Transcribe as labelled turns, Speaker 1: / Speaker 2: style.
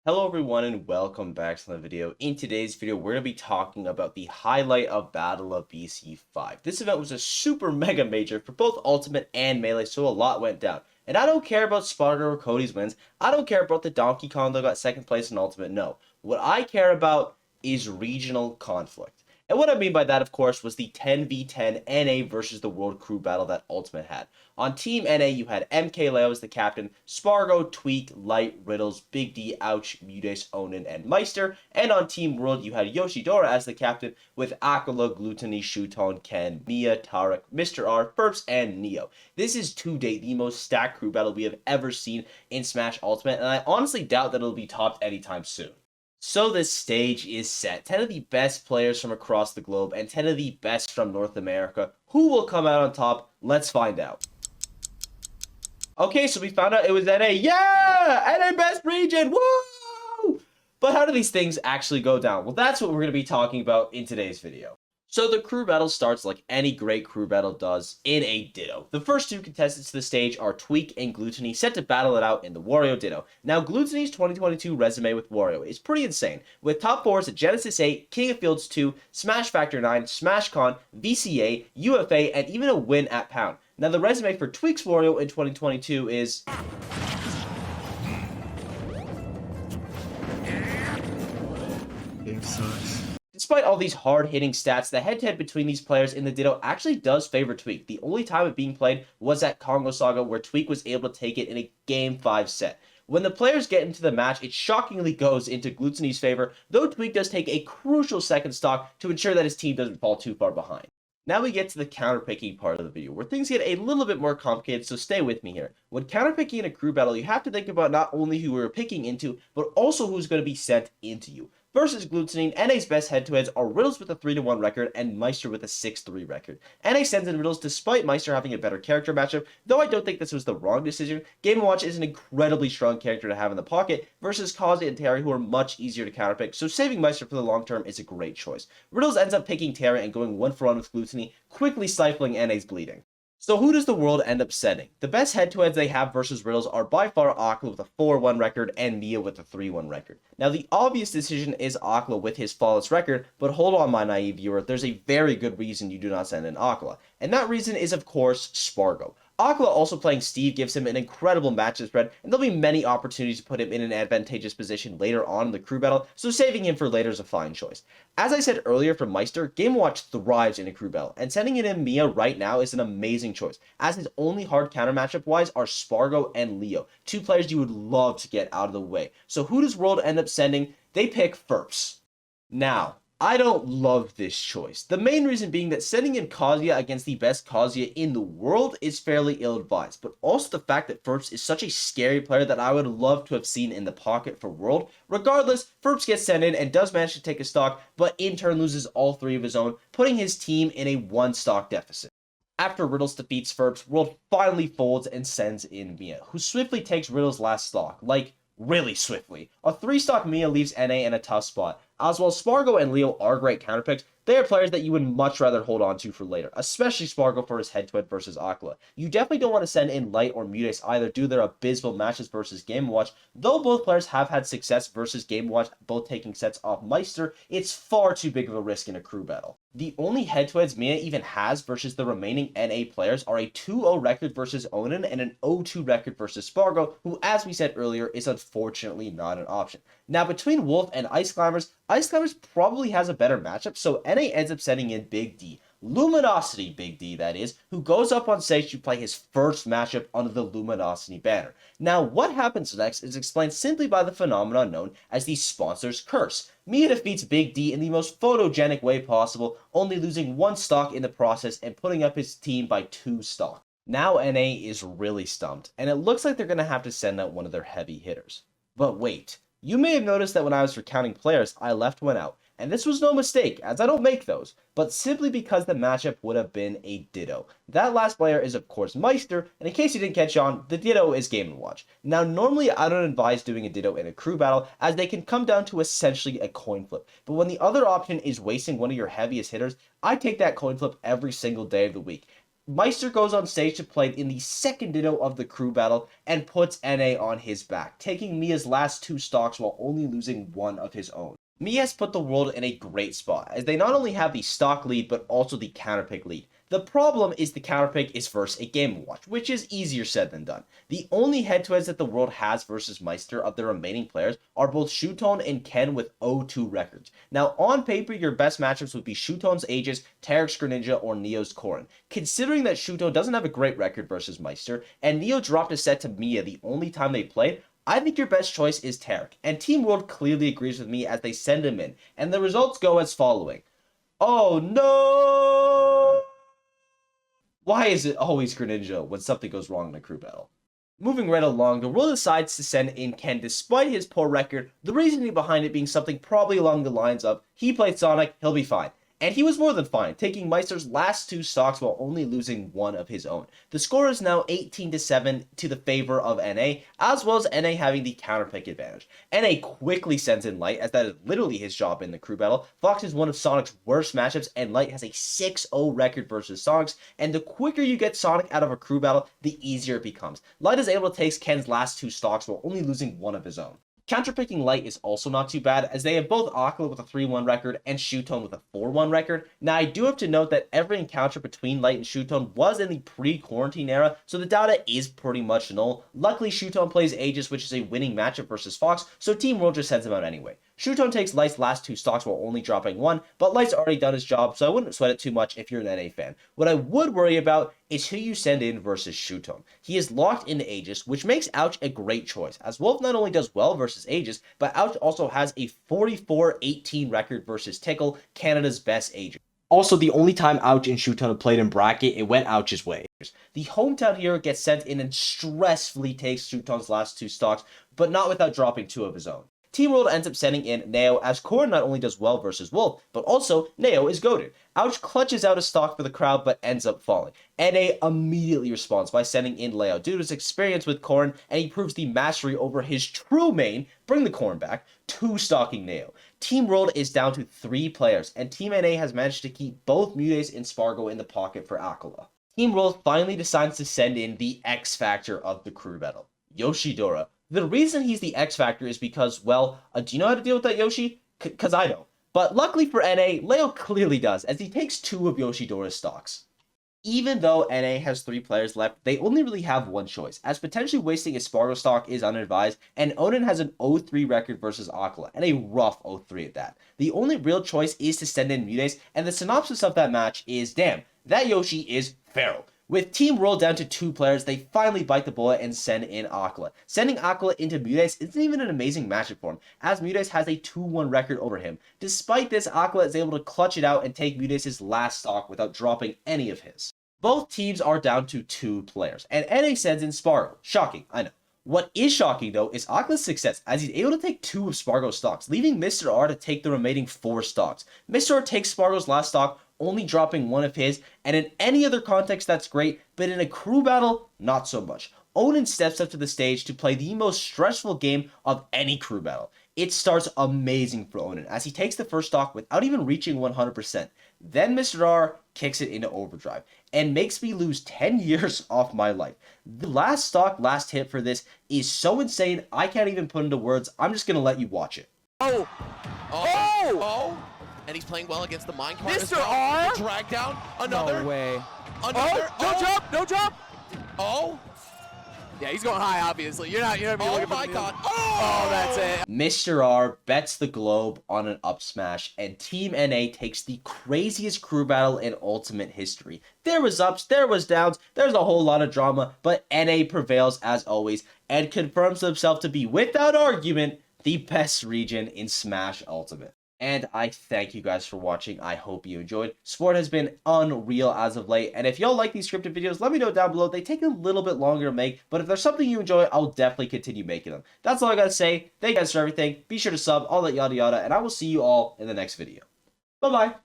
Speaker 1: Hello everyone and welcome back to the video. In today's video, we're going to be talking about the highlight of Battle of BC5. This event was a super mega major for both Ultimate and Melee, so a lot went down. And I don't care about Sparta or Cody's wins. I don't care about the Donkey Kong that got second place in Ultimate, no. What I care about is regional conflict. And what I mean by that, of course, was the 10v10 NA versus the World Crew battle that Ultimate had. On Team NA, you had MKLeo as the captain, Spargo, Tweek, Light, Riddles, Big D, Ouch, Mudes, Onin, and Meister. And on Team World, you had Yoshidora as the captain with Aquila, Glutonny, Shuton, Ken, Mia, Tarek, Mr. R, Burps, and Neo. This is to date the most stacked crew battle we have ever seen in Smash Ultimate, and I honestly doubt that it'll be topped anytime soon. So this stage is set. 10 of the best players from across the globe and 10 of the best from North America. Who will come out on top? Let's find out. Okay, so we found out it was NA. Yeah! NA best region! Woo! But how do these things actually go down? Well, that's what we're going to be talking about in today's video. So the crew battle starts like any great crew battle does, in a ditto. The first two contestants to the stage are Tweek and Glutonny, set to battle it out in the Wario ditto. Now Glutonny's 2022 resume with Wario is pretty insane, with top 4s at Genesis 8, King of Fields 2, Smash Factor 9, Smash Con, VCA, UFA, and even a win at Pound. Now the resume for Tweek's Wario in 2022 is...
Speaker 2: Game sucks.
Speaker 1: Despite all these hard-hitting stats, the head-to-head between these players in the Ditto actually does favor Tweek. The only time it being played was at Congo Saga, where Tweek was able to take it in a Game 5 set. When the players get into the match, it shockingly goes into Glutonny's favor, though Tweek does take a crucial second stock to ensure that his team doesn't fall too far behind. Now we get to the counterpicking part of the video, where things get a little bit more complicated, so stay with me here. When counterpicking in a crew battle, you have to think about not only who you're picking into, but also who's going to be sent into you. Versus Glutonny, NA's best head-to-heads are Riddles with a 3-1 record and Meister with a 6-3 record. NA sends in Riddles despite Meister having a better character matchup, though I don't think this was the wrong decision. Game & Watch is an incredibly strong character to have in the pocket versus Kazi and Terry, who are much easier to counterpick, so saving Meister for the long term is a great choice. Riddles ends up picking Terry and going 1-for-1 with Glutonny, quickly stifling NA's bleeding. So who does the world end up setting? The best head-to-heads they have versus Riddles are by far Aquila with a 4-1 record and Mia with a 3-1 record. Now the obvious decision is Aquila with his flawless record, but hold on my naive viewer, there's a very good reason you do not send in Aquila. And that reason is of course Spargo. Aquila also playing Steve gives him an incredible matchup spread, and there'll be many opportunities to put him in an advantageous position later on in the crew battle, so saving him for later is a fine choice. As I said earlier for Meister, Game & Watch thrives in a crew battle, and sending in Mia right now is an amazing choice, as his only hard counter matchup-wise are Spargo and Leo, two players you would love to get out of the way. So who does World end up sending? They pick Ferps. Now, I don't love this choice. The main reason being that sending in Kazuya against the best Kazuya in the world is fairly ill-advised, but also the fact that Ferps is such a scary player that I would love to have seen in the pocket for World. Regardless, Ferps gets sent in and does manage to take a stock, but in turn loses all 3 of his own, putting his team in a 1-stock deficit. After Riddles defeats Ferps, World finally folds and sends in Mia, who swiftly takes Riddles' last stock, like, really swiftly. A 3-stock Mia leaves NA in a tough spot. As while Spargo and Leo are great counterpicks, they are players that you would much rather hold on to for later, especially Spargo for his head-to-head versus Aquila. You definitely don't want to send in Light or Mudes either due to their abysmal matches versus Game & Watch. Though both players have had success versus Game & Watch, both taking sets off Meister, it's far too big of a risk in a crew battle. The only head-to-heads Mia even has versus the remaining NA players are a 2-0 record versus Onin and an 0-2 record versus Spargo, who, as we said earlier, is unfortunately not an option. Now, between Wolf and Ice Climbers probably has a better matchup, so NA ends up sending in Big D. Luminosity Big D, that is, who goes up on stage to play his first matchup under the Luminosity banner. Now, what happens next is explained simply by the phenomenon known as the Sponsor's Curse. Mia defeats Big D in the most photogenic way possible, only losing 1 stock in the process and putting up his team by 2 stock. Now NA is really stumped, and it looks like they're going to have to send out one of their heavy hitters. But wait, you may have noticed that when I was recounting players, I left one out. And this was no mistake, as I don't make those, but simply because the matchup would have been a ditto. That last player is of course Meister, and in case you didn't catch on, the ditto is Game & Watch. Now normally I don't advise doing a ditto in a crew battle, as they can come down to essentially a coin flip, but when the other option is wasting one of your heaviest hitters, I take that coin flip every single day of the week. Meister goes on stage to play in the second ditto of the crew battle and puts NA on his back, taking Mia's last 2 stocks while only losing 1 of his own. Mia has put the world in a great spot, as they not only have the stock lead but also the counterpick lead. The problem is the counterpick is versus a Game & Watch, which is easier said than done. The only head-to-heads that the world has versus Meister of the remaining players are both Shuton and Ken with 0-2 records. Now, on paper, your best matchups would be Shuton's Aegis, Tarek's Greninja, or Neo's Corrin. Considering that Shuton doesn't have a great record versus Meister, and Neo dropped a set to Mia the only time they played, I think your best choice is Tarek, and Team World clearly agrees with me as they send him in, and the results go as following. Oh no! Why is it always Greninja when something goes wrong in a crew battle? Moving right along, the world decides to send in Ken despite his poor record, the reasoning behind it being something probably along the lines of, he played Sonic, he'll be fine. And he was more than fine, taking Meister's last 2 stocks while only losing 1 of his own. The score is now 18-7 to the favor of NA, as well as NA having the counterpick advantage. NA quickly sends in Light, as that is literally his job in the crew battle. Fox is one of Sonic's worst matchups, and Light has a 6-0 record versus Sonic's, and the quicker you get Sonic out of a crew battle, the easier it becomes. Light is able to take Ken's last 2 stocks while only losing 1 of his own. Counterpicking Light is also not too bad, as they have both Aquila with a 3-1 record and Shuton with a 4-1 record. Now, I do have to note that every encounter between Light and Shuton was in the pre-quarantine era, so the data is pretty much null. Luckily, Shuton plays Aegis, which is a winning matchup versus Fox, so Team World just sends him out anyway. Shuton takes Light's last 2 stocks while only dropping 1, but Light's already done his job, so I wouldn't sweat it too much if you're an NA fan. What I would worry about is who you send in versus Shuton. He is locked into Aegis, which makes Ouch a great choice, as Wolf not only does well versus Aegis, but Ouch also has a 44-18 record versus Tickle, Canada's best Aegis. Also, the only time Ouch and Shuton have played in bracket, it went Ouch's way. The hometown hero gets sent in and stressfully takes Shuton's last 2 stocks, but not without dropping 2 of his own. Team World ends up sending in Neo, as Corrin not only does well versus Wolf, but also Neo is goated. Ouch clutches out a stock for the crowd, but ends up falling. NA immediately responds by sending in Leo due to his experience with Corrin, and he proves the mastery over his true main, bring the Corrin back, 2-stocking Neo. Team World is down to 3 players, and Team NA has managed to keep both Mutes and Spargo in the pocket for Aquila. Team World finally decides to send in the X Factor of the crew battle, Yoshidora. The reason he's the X Factor is because, well, do you know how to deal with that, Yoshi? Because I don't. But luckily for NA, Leo clearly does, as he takes 2 of Yoshidora's stocks. Even though NA has 3 players left, they only really have one choice, as potentially wasting a Spargo stock is unadvised, and Onan has an 0-3 record versus Aquila, and a rough 0-3 at that. The only real choice is to send in Mutes, and the synopsis of that match is, damn, that Yoshi is feral. With Team World down to 2 players, they finally bite the bullet and send in Aquila. Sending Aquila into Mutes isn't even an amazing matchup for him, as Mutes has a 2-1 record over him. Despite this, Aquila is able to clutch it out and take Mutes' last stock without dropping any of his. Both teams are down to 2 players, and NA sends in Spargo. Shocking, I know. What is shocking, though, is Aquila's success, as he's able to take 2 of Spargo's stocks, leaving Mr. R to take the remaining 4 stocks. Mr. R takes Spargo's last stock, only dropping 1 of his, and in any other context that's great, but in a crew battle, not so much. Onan steps up to the stage to play the most stressful game of any crew battle. It starts amazing for Onan, as he takes the first stock without even reaching 100%. Then Mr. R kicks it into overdrive, and makes me lose 10 years off my life. The last stock, last hit for this is so insane, I can't even put into words. I'm just gonna let you watch it.
Speaker 3: Oh! Oh! Oh! And he's playing well against the Mind Command. Mr. R! Drag down. Another.
Speaker 4: No way.
Speaker 3: Another.
Speaker 4: Oh! No jump! No jump!
Speaker 3: Oh!
Speaker 4: Yeah, he's going high, obviously. You're not
Speaker 3: Oh
Speaker 4: looking
Speaker 3: my
Speaker 4: for
Speaker 3: god.
Speaker 4: Oh, that's it.
Speaker 1: Mr. R bets the globe on an up smash, and Team NA takes the craziest crew battle in Ultimate history. There was ups, there was downs, there's a whole lot of drama, but NA prevails as always, and confirms himself to be, without argument, the best region in Smash Ultimate. And I thank you guys for watching. I hope you enjoyed. Sport has been unreal as of late. And if y'all like these scripted videos, let me know down below. They take a little bit longer to make, but if there's something you enjoy, I'll definitely continue making them. That's all I gotta say. Thank you guys for everything. Be sure to sub, all that yada yada, and I will see you all in the next video. Bye-bye.